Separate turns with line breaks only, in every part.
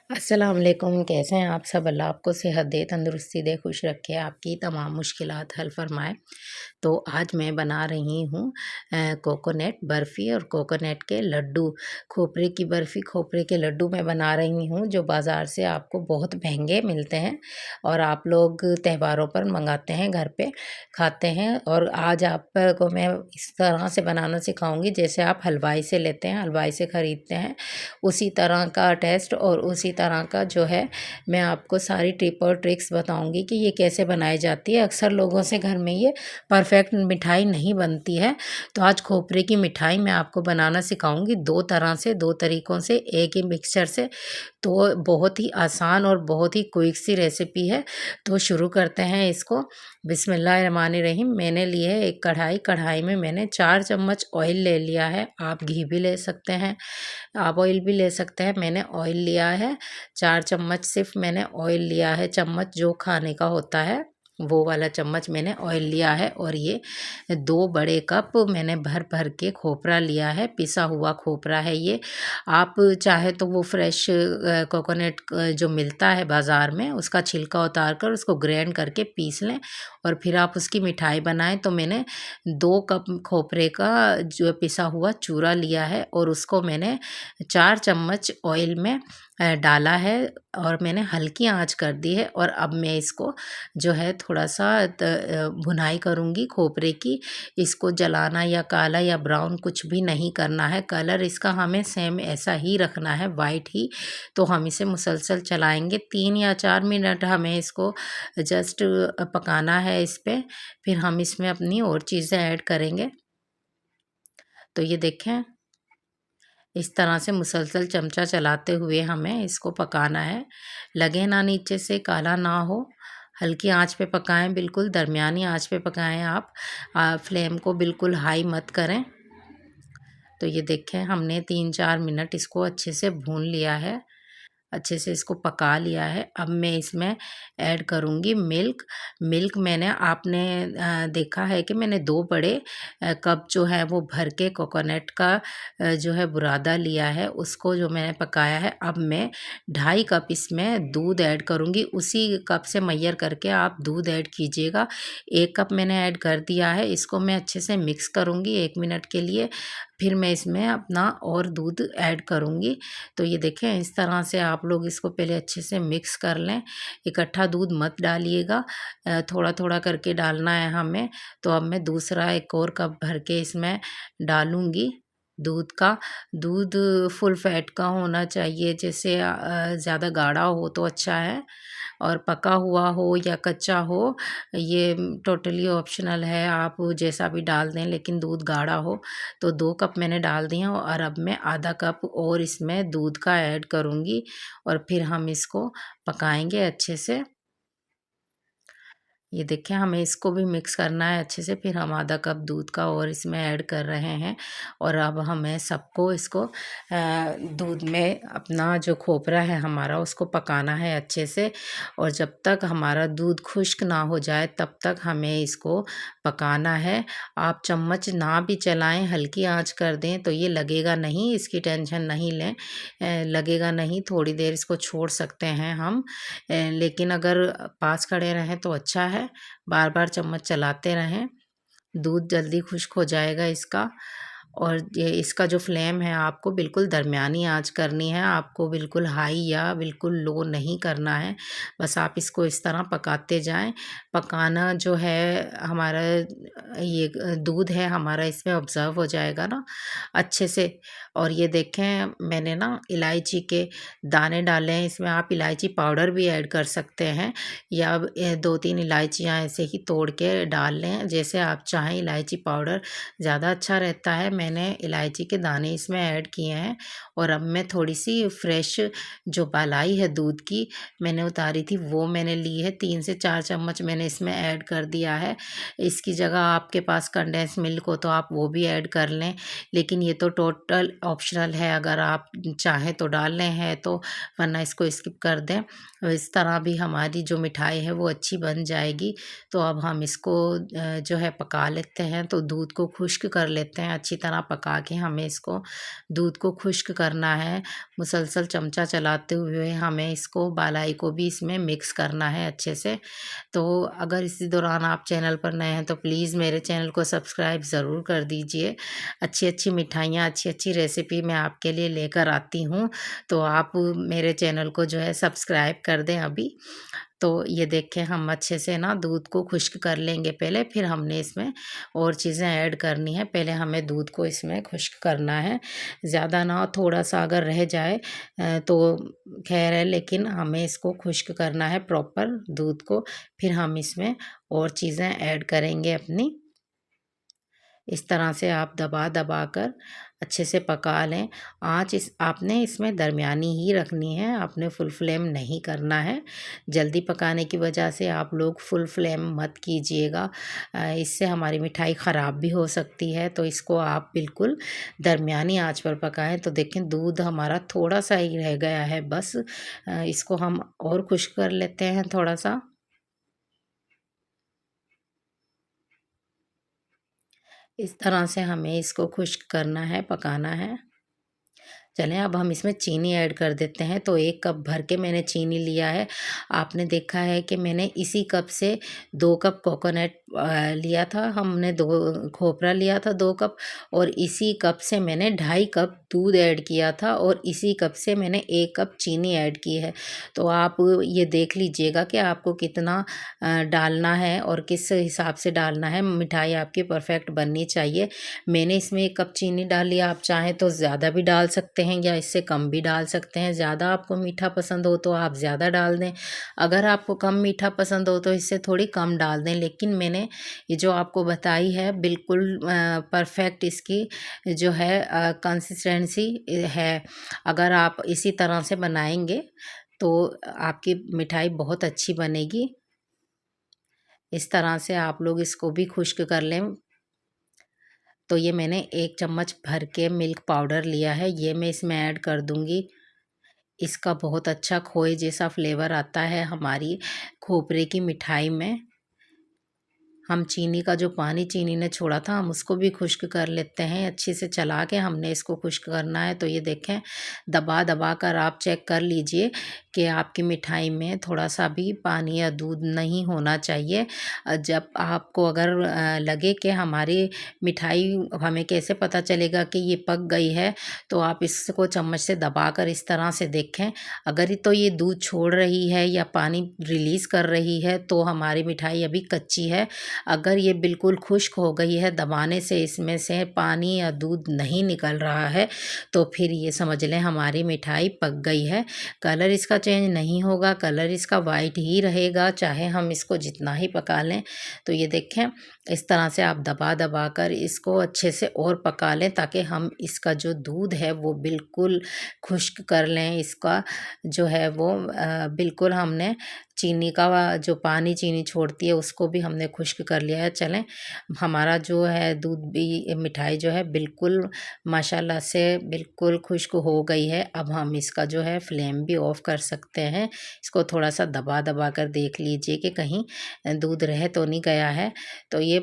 अस्सलाम वालेकुम। कैसे हैं आप सब? अल्लाह आपको सेहत दे, तंदुरुस्ती दे, खुश रखे, आपकी तमाम मुश्किलात हल फरमाए। तो आज मैं बना रही हूँ कोकोनट बर्फ़ी और कोकोनट के लड्डू। खोपरे की बर्फ़ी, खोपरे के लड्डू मैं बना रही हूँ, जो बाज़ार से आपको बहुत महँगे मिलते हैं और आप लोग त्योहारों पर मँगाते हैं, घर पे खाते हैं। और आज आपको मैं इस तरह से बनाना सिखाऊँगी, जैसे आप हलवाई से लेते हैं, हलवाई से खरीदते हैं, उसी तरह का टेस्ट और उसी तरह का जो है मैं आपको सारी टिप और ट्रिक्स बताऊँगी कि ये कैसे बनाई जाती है। अक्सर लोगों से घर में ये परफ़ेक्ट मिठाई नहीं बनती है, तो आज खोपरे की मिठाई मैं आपको बनाना सिखाऊँगी 2 तरह से, 2 तरीकों से, एक ही मिक्सचर से। तो बहुत ही आसान और बहुत ही क्विक सी रेसिपी है। तो शुरू करते हैं इसको। बिस्मिल्लाहिर्रहमानिर्रहीम। मैंने लिए है एक कढ़ाई, कढ़ाई में मैंने 4 चम्मच ऑयल ले लिया है, आप घी भी ले सकते हैं, आप ऑयल भी ले सकते हैं। मैंने ऑयल लिया है 4 चम्मच, सिर्फ मैंने ऑयल लिया है, चम्मच जो खाने का होता है वो वाला चम्मच मैंने ऑयल लिया है। और ये 2 बड़े कप मैंने भर भर के खोपरा लिया है, पिसा हुआ खोपरा है ये। आप चाहे तो वो फ्रेश कोकोनट जो मिलता है बाज़ार में, उसका छिलका उतार कर उसको ग्राइंड करके पीस लें और फिर आप उसकी मिठाई बनाएं। तो मैंने 2 कप खोपरे का जो पिसा हुआ चूरा लिया है और उसको मैंने 4 चम्मच ऑयल में डाला है और मैंने हल्की आंच कर दी है। और अब मैं इसको जो है थोड़ा-सा भुनाई करूँगी खोपरे की। इसको जलाना या काला या ब्राउन कुछ भी नहीं करना है, कलर इसका हमें सेम ऐसा ही रखना है, वाइट ही। तो हम इसे मुसलसल चलाएँगे, 3 या 4 मिनट हमें इसको जस्ट पकाना है इस पे, फिर हम इसमें अपनी और चीज़ें ऐड करेंगे। तो ये देखें, इस तरह से मुसलसल चमचा चलाते हुए हमें इसको पकाना है। लगे ना नीचे से, काला ना हो, हल्की आंच पे पकाएं, बिल्कुल दरमियानी आंच पे पकाएं आप। फ्लेम को बिल्कुल हाई मत करें। तो ये देखें, हमने 3-4 मिनट इसको अच्छे से भून लिया है, अच्छे से इसको पका लिया है। अब मैं इसमें ऐड करूँगी मिल्क। मिल्क मैंने आपने देखा है कि मैंने 2 बड़े कप जो है वो भर के कोकोनट का जो है बुरादा लिया है, उसको जो मैंने पकाया है। अब मैं 2.5 कप इसमें दूध ऐड करूँगी, उसी कप से मेजर करके आप दूध ऐड कीजिएगा। 1 कप मैंने ऐड कर दिया है, इसको मैं अच्छे से मिक्स करूँगी 1 मिनट के लिए, फिर मैं इसमें अपना और दूध ऐड करूँगी। तो ये देखें, इस तरह से आप लोग इसको पहले अच्छे से मिक्स कर लें, इकट्ठा दूध मत डालिएगा, थोड़ा-थोड़ा करके डालना है हमें। तो अब मैं दूसरा एक और कप भर के इसमें डालूँगी दूध का। दूध फुल फैट का होना चाहिए, जैसे ज़्यादा गाढ़ा हो तो अच्छा है, और पका हुआ हो या कच्चा हो, ये टोटली ऑप्शनल है, आप जैसा भी डाल दें, लेकिन दूध गाढ़ा हो। तो 2 कप मैंने डाल दिए और अब मैं आधा कप और इसमें दूध का ऐड करूँगी और फिर हम इसको पकाएँगे अच्छे से। ये देखिए, हमें इसको भी मिक्स करना है अच्छे से, फिर हम आधा कप दूध का और इसमें ऐड कर रहे हैं। और अब हमें सबको इसको दूध में अपना जो खोपरा है हमारा, उसको पकाना है अच्छे से। और जब तक हमारा दूध खुश्क ना हो जाए तब तक हमें इसको पकाना है। आप चम्मच ना भी चलाएं, हल्की आंच कर दें तो ये लगेगा नहीं, इसकी टेंशन नहीं लें। लगेगा नहीं, थोड़ी देर इसको छोड़ सकते हैं हम, लेकिन अगर पास खड़े रहें तो अच्छा है, बार-बार चम्मच चलाते रहें, दूध जल्दी खुश्क हो जाएगा इसका। और ये इसका जो फ्लेम है आपको बिल्कुल दरमियानी आँच करनी है, आपको बिल्कुल हाई या बिल्कुल लो नहीं करना है। बस आप इसको इस तरह पकाते जाएँ। पकाना जो है हमारा, ये दूध है हमारा इसमें ऑब्ज़र्व हो जाएगा ना अच्छे से। और ये देखें, मैंने ना इलायची के दाने डाले हैं इसमें, आप इलायची पाउडर भी ऐड कर सकते हैं या 2-3 इलायचियाँ ऐसे ही तोड़ के डाल लें, जैसे आप चाहें। इलायची पाउडर ज़्यादा अच्छा रहता है, मैंने इलायची के दाने इसमें ऐड किए हैं। और अब मैं थोड़ी-सी फ्रेश जो मलाई है दूध की, मैंने उतारी थी, वो मैंने ली है, 3 से 4 चम्मच मैंने इसमें ऐड कर दिया है। इसकी जगह आपके पास कंडेंस मिल्क हो तो आप वो भी ऐड कर लें, लेकिन ये तो टोटल ऑप्शनल है, अगर आप चाहें तो डाल लें हैं तो, वरना इसको स्किप कर दें। इस तरह भी हमारी जो मिठाई है वो अच्छी बन जाएगी। तो अब हम इसको जो है पका लेते हैं। तो दूध को खुश्क कर लेते हैं, अच्छी तरह पका के हमें इसको दूध को खुश्क करना है। मुसलसल चमचा चलाते हुए हमें इसको बालाई को भी इसमें मिक्स करना है अच्छे से। तो अगर इसी दौरान आप चैनल पर नए हैं तो प्लीज़ मेरे चैनल को सब्सक्राइब ज़रूर कर दीजिए। अच्छी-अच्छी मिठाइयाँ, अच्छी-अच्छी रेसिपी मैं आपके लिए लेकर आती हूँ, तो आप मेरे चैनल को जो है सब्सक्राइब कर दें अभी। तो ये देखें, हम अच्छे से ना दूध को खुश्क कर लेंगे पहले, फिर हमने इसमें और चीज़ें ऐड करनी है। पहले हमें दूध को इसमें खुश्क करना है, ज़्यादा ना, थोड़ा-सा अगर रह जाए तो ख़ैर है, लेकिन हमें इसको खुश्क करना है प्रॉपर दूध को। फिर हम इसमें और चीज़ें ऐड करेंगे अपनी। इस तरह से आप दबा-दबा कर अच्छे से पका लें। आँच आपने इसमें दरमियानी ही रखनी है, आपने फुल फ्लेम नहीं करना है। जल्दी पकाने की वजह से आप लोग फुल फ्लेम मत कीजिएगा, इससे हमारी मिठाई ख़राब भी हो सकती है। तो इसको आप बिल्कुल दरमियानी आँच पर पकाएँ। तो देखें, दूध हमारा थोड़ा-सा ही रह गया है बस। इसको हम और खुश्क कर लेते हैं थोड़ा-सा। इस तरह से हमें इसको खुश्क करना है, पकाना है। चलें, अब हम इसमें चीनी ऐड कर देते हैं। तो 1 कप भर के मैंने चीनी लिया है। आपने देखा है कि मैंने इसी कप से 2 कप कोकोनट लिया था, हमने 2 खोपरा लिया था 2 कप, और इसी कप से मैंने 2.5 कप दूध ऐड किया था, और इसी कप से मैंने 1 कप चीनी ऐड की है। तो आप ये देख लीजिएगा कि आपको कितना डालना है और किस हिसाब से डालना है। मिठाई आपकी परफेक्ट बननी चाहिए। मैंने इसमें 1 कप चीनी डाल लिया, आप चाहें तो ज़्यादा भी डाल सकते हैं या इससे कम भी डाल सकते हैं। ज़्यादा आपको मीठा पसंद हो तो आप ज़्यादा डाल दें, अगर आपको कम मीठा पसंद हो तो इससे थोड़ी कम डाल दें। लेकिन मैंने ये जो आपको बताई है बिल्कुल परफेक्ट इसकी जो है कंसिस्टेंसी है। अगर आप इसी तरह से बनाएँगे तो आपकी मिठाई बहुत अच्छी बनेगी। इस तरह से आप लोग इसको भी खुश्क कर लें। तो ये मैंने 1 चम्मच भर के मिल्क पाउडर लिया है, ये मैं इसमें ऐड कर दूँगी। इसका बहुत अच्छा खोए जैसा फ्लेवर आता है हमारी खोपरे की मिठाई में। हम चीनी का जो पानी चीनी ने छोड़ा था, हम उसको भी खुश्क कर लेते हैं। अच्छे से चला के हमने इसको खुश्क करना है। तो ये देखें, दबा-दबा कर आप चेक कर लीजिए कि आपकी मिठाई में थोड़ा-सा भी पानी या दूध नहीं होना चाहिए। जब आपको अगर लगे कि हमारी मिठाई, हमें कैसे पता चलेगा कि ये पक गई है, तो आप इसको चम्मच से दबाकर इस तरह से देखें। अगर तो ये दूध छोड़ रही है या पानी रिलीज़ कर रही है, तो हमारी मिठाई अभी कच्ची है। अगर ये बिल्कुल खुश्क हो गई है, दबाने से इसमें से पानी या दूध नहीं निकल रहा है, तो फिर ये समझ लें हमारी मिठाई पक गई है। कलर इसका चेंज नहीं होगा, कलर इसका वाइट ही रहेगा, चाहे हम इसको जितना ही पका लें। तो ये देखें, इस तरह से आप दबा-दबा कर इसको अच्छे से और पका लें, ताकि हम इसका जो दूध है वो बिल्कुल खुश्क कर लें। इसका जो है वो बिल्कुल हमने चीनी का जो पानी चीनी छोड़ती है उसको भी हमने खुश्क कर लिया है। चलें, हमारा जो है दूध भी, मिठाई जो है बिल्कुल माशाल्लाह से बिल्कुल खुश्क हो गई है। अब हम इसका जो है फ्लेम भी ऑफ़ कर सकते हैं। इसको थोड़ा-सा दबा-दबा कर देख लीजिए कि कहीं दूध रह तो नहीं गया है। तो ये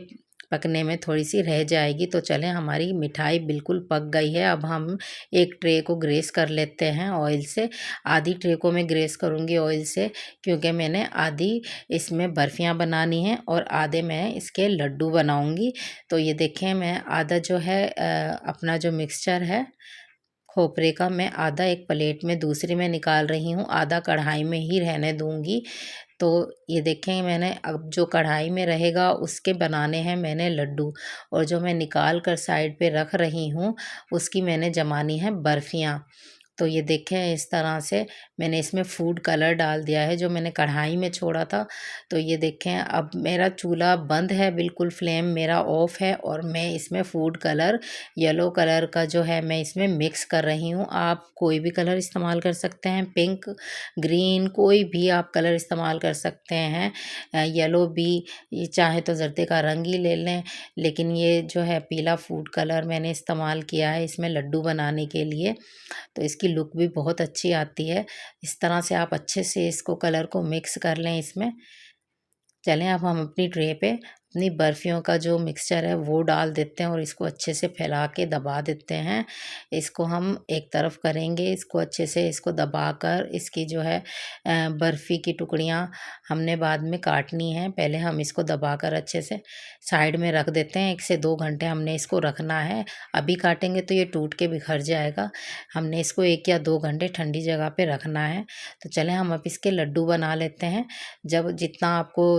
पकने में थोड़ी-सी रह जाएगी। तो चलें, हमारी मिठाई बिल्कुल पक गई है। अब हम एक ट्रे को ग्रेस कर लेते हैं ऑयल से। आधी ट्रे को मैं ग्रेस करूँगी ऑयल से, क्योंकि मैंने आधी इसमें बर्फ़ियाँ बनानी हैं और आधे मैं इसके लड्डू बनाऊँगी। तो ये देखें, मैं आधा जो है अपना जो मिक्सचर है खोपरे का, मैं आधा एक प्लेट में दूसरी में निकाल रही हूँ, आधा कढ़ाई में ही रहने दूँगी। तो ये देखें, मैंने अब जो कढ़ाई में रहेगा उसके बनाने हैं मैंने लड्डू, और जो मैं निकाल कर साइड पे रख रही हूँ उसकी मैंने जमानी है बर्फ़ियाँ। तो ये देखें इस तरह से मैंने इसमें फूड कलर डाल दिया है जो मैंने कढ़ाई में छोड़ा था। तो ये देखें अब मेरा चूल्हा बंद है, बिल्कुल फ्लेम मेरा ऑफ है और मैं इसमें फूड कलर येलो कलर का जो है मैं इसमें मिक्स कर रही हूँ। आप कोई भी कलर इस्तेमाल कर सकते हैं, पिंक, ग्रीन, कोई भी आप कलर इस्तेमाल कर सकते हैं। येलो भी, ये चाहे तो जर्दे का रंग ही ले लें, लेकिन ये जो है पीला फूड कलर मैंने इस्तेमाल किया है इसमें लड्डू बनाने के लिए। तो इसकी लुक भी बहुत अच्छी आती है। इस तरह से आप अच्छे से इसको कलर को मिक्स कर लें इसमें। चलें अब हम अपनी ट्रे पे अपनी बर्फ़ियों का जो मिक्सचर है वो डाल देते हैं और इसको अच्छे से फैला के दबा देते हैं। इसको हम एक तरफ करेंगे, इसको अच्छे से इसको दबाकर इसकी जो है बर्फ़ी की टुकड़ियाँ हमने बाद में काटनी है। पहले हम इसको दबाकर अच्छे से साइड में रख देते हैं। 1 से 2 घंटे हमने इसको रखना है। अभी काटेंगे तो ये टूट के बिखर जाएगा। हमने इसको 1 या 2 घंटे ठंडी जगह पे रखना है। तो चलें हम अब इसके लड्डू बना लेते हैं। जब जितना आपको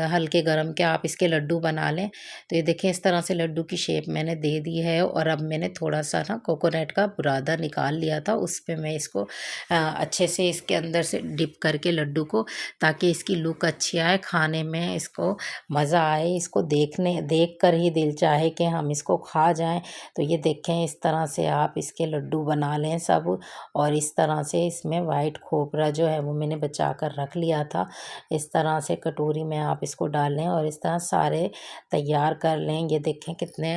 हल्के गरम के आप इसके लड्डू बना लें। तो ये देखिए इस तरह से लड्डू की शेप मैंने दे दी है और अब मैंने थोड़ा-सा ना कोकोनट का बुरादा निकाल लिया था, उस पे मैं इसको अच्छे से इसके अंदर से डिप करके लड्डू को, ताकि इसकी लुक अच्छी आए, खाने में इसको मज़ा आए, इसको देख कर ही दिल चाहे कि हम इसको खा जाएँ। तो ये देखें इस तरह से आप इसके लड्डू बना लें सब और इस तरह से इसमें वाइट खोपरा जो है वो मैंने बचा कर रख लिया था। इस तरह से कटोरी में आप इसको डाल लें और इस तरह सारे तैयार कर लें। ये देखें कितने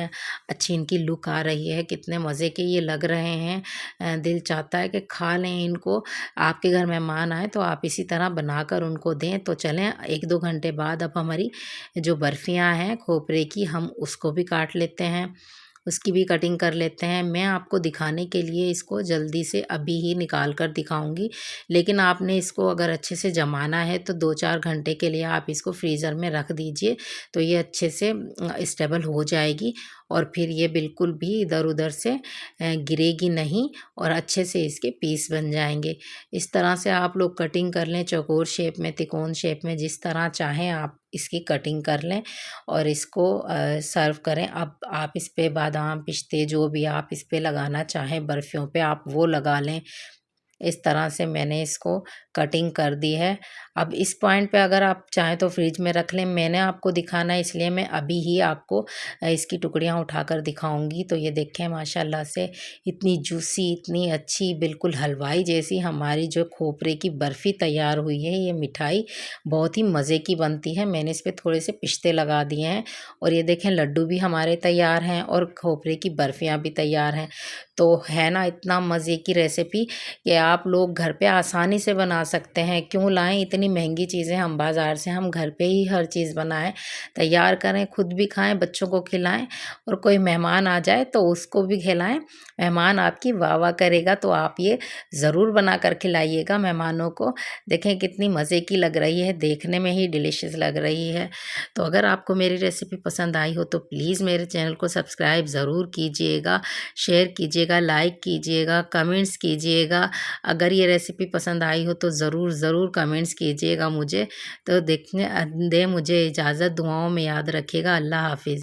अच्छी इनकी लुक आ रही है, कितने मज़े के ये लग रहे हैं। दिल चाहता है कि खा लें इनको। आपके घर मेहमान आए तो आप इसी तरह बनाकर उनको दें। तो चलें 1-2 घंटे बाद अब हमारी जो बर्फ़ियाँ हैं खोपरे की, हम उसको भी काट लेते हैं। उसकी भी कटिंग कर लेते हैं। मैं आपको दिखाने के लिए इसको जल्दी से अभी ही निकाल कर दिखाऊँगी, लेकिन आपने इसको अगर अच्छे से जमाना है तो 2-4 घंटे के लिए आप इसको फ्रीज़र में रख दीजिए, तो ये अच्छे से स्टेबल हो जाएगी और फिर ये बिल्कुल भी इधर-उधर से गिरेगी नहीं और अच्छे से इसके पीस बन जाएँगे। इस तरह से आप लोग कटिंग कर लें, चौकोर शेप में, त्रिकोण शेप में, जिस तरह चाहें आप इसकी कटिंग कर लें और इसको सर्व करें। अब आप इस पे बादाम, पिस्ते जो भी आप इस पे लगाना चाहें बर्फ़ियों पे आप वो लगा लें। इस तरह से मैंने इसको कटिंग कर दी है। अब इस पॉइंट पे अगर आप चाहें तो फ्रिज में रख लें। मैंने आपको दिखाना है इसलिए मैं अभी ही आपको इसकी टुकड़ियाँ उठाकर दिखाऊँगी। तो ये देखें माशाल्लाह से इतनी जूसी, इतनी अच्छी, बिल्कुल हलवाई जैसी हमारी जो खोपरे की बर्फ़ी तैयार हुई है। ये मिठाई बहुत ही मज़े की बनती है। मैंने इस पे थोड़े से पिस्ते लगा दिए हैं और ये देखें लड्डू भी हमारे तैयार हैं और खोपरे की बर्फ़ियाँ भी तैयार हैं। तो है ना इतना मज़े की रेसिपी कि आप लोग घर पे आसानी से बना सकते हैं। क्यों लाएँ इतनी महंगी चीज़ें हम बाज़ार से, हम घर पे ही हर चीज़ बनाएँ, तैयार करें, खुद भी खाएँ, बच्चों को खिलाएँ और कोई मेहमान आ जाए तो उसको भी खिलाएँ। मेहमान आपकी वाह-वाह करेगा, तो आप ये ज़रूर बना कर खिलाइएगा मेहमानों को। देखें कितनी मज़े की लग रही है, देखने में ही डिलीशियस लग रही है। तो अगर आपको मेरी रेसिपी पसंद आई हो तो प्लीज़ मेरे चैनल को सब्सक्राइब ज़रूर कीजिएगा, शेयर कीजिएगा, लाइक कीजिएगा, कमेंट्स कीजिएगा। अगर ये रेसिपी पसंद आई हो तो ज़रूर कमेंट्स कीजिएगा मुझे। तो दें मुझे इजाज़त, दुआओं में याद रखिएगा। अल्लाह हाफ़िज़।